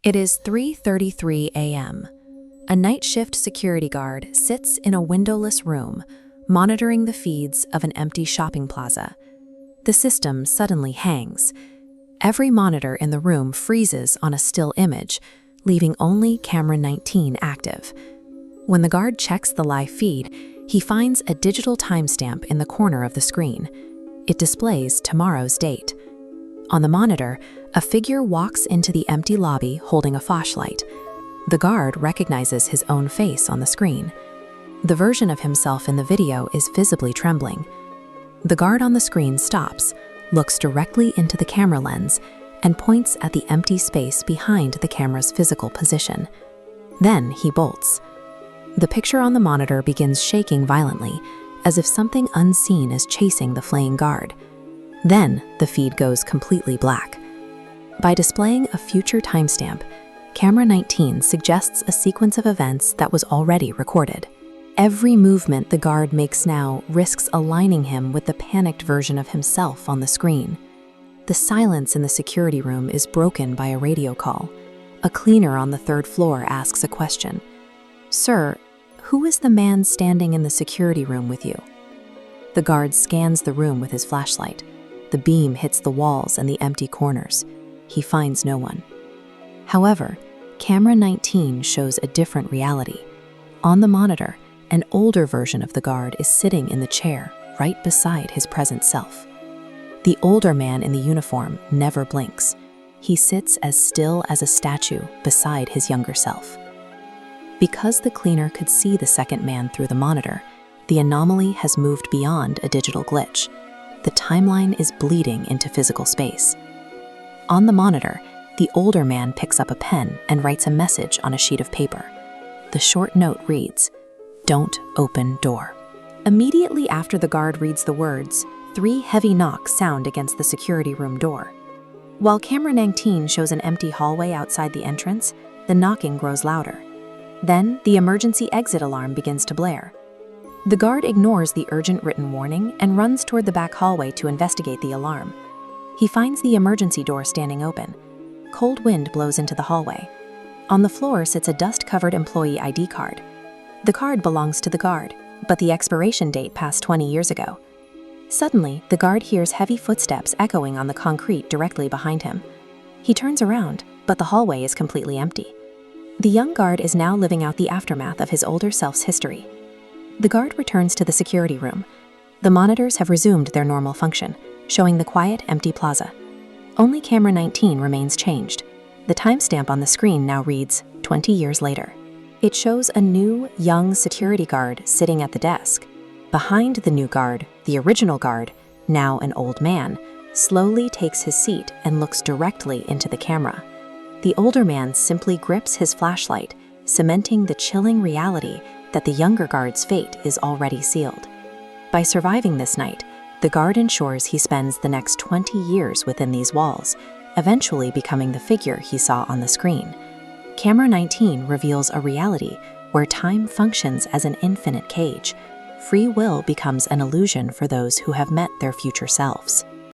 It is 3:33 a.m. A night shift security guard sits in a windowless room, monitoring the feeds of an empty shopping plaza. The system suddenly hangs. Every monitor in the room freezes on a still image, leaving only camera 19 active. When the guard checks the live feed, he finds a digital timestamp in the corner of the screen. It displays tomorrow's date. On the monitor, a figure walks into the empty lobby holding a flashlight. The guard recognizes his own face on the screen. The version of himself in the video is visibly trembling. The guard on the screen stops, looks directly into the camera lens, and points at the empty space behind the camera's physical position. Then he bolts. The picture on the monitor begins shaking violently, as if something unseen is chasing the fleeing guard. Then the feed goes completely black. By displaying a future timestamp, camera 19 suggests a sequence of events that was already recorded. Every movement the guard makes now risks aligning him with the panicked version of himself on the screen. The silence in the security room is broken by a radio call. A cleaner on the third floor asks a question. "Sir, who is the man standing in the security room with you?" The guard scans the room with his flashlight. The beam hits the walls and the empty corners. He finds no one. However, camera 19 shows a different reality. On the monitor, an older version of the guard is sitting in the chair right beside his present self. The older man in the uniform never blinks. He sits as still as a statue beside his younger self. Because the cleaner could see the second man through the monitor, the anomaly has moved beyond a digital glitch. The timeline is bleeding into physical space. On the monitor, the older man picks up a pen and writes a message on a sheet of paper. The short note reads, "Don't open door." Immediately after the guard reads the words, 3 heavy knocks sound against the security room door. While camera 19 shows an empty hallway outside the entrance, the knocking grows louder. Then, the emergency exit alarm begins to blare. The guard ignores the urgent written warning and runs toward the back hallway to investigate the alarm. He finds the emergency door standing open. Cold wind blows into the hallway. On the floor sits a dust-covered employee ID card. The card belongs to the guard, but the expiration date passed 20 years ago. Suddenly, the guard hears heavy footsteps echoing on the concrete directly behind him. He turns around, but the hallway is completely empty. The young guard is now living out the aftermath of his older self's history. The guard returns to the security room. The monitors have resumed their normal function, showing the quiet, empty plaza. Only camera 19 remains changed. The timestamp on the screen now reads 20 years later. It shows a new, young security guard sitting at the desk. Behind the new guard, the original guard, now an old man, slowly takes his seat and looks directly into the camera. The older man simply grips his flashlight, cementing the chilling reality that the younger guard's fate is already sealed. By surviving this night, the guard ensures he spends the next 20 years within these walls, eventually becoming the figure he saw on the screen. Camera 19 reveals a reality where time functions as an infinite cage. Free will becomes an illusion for those who have met their future selves.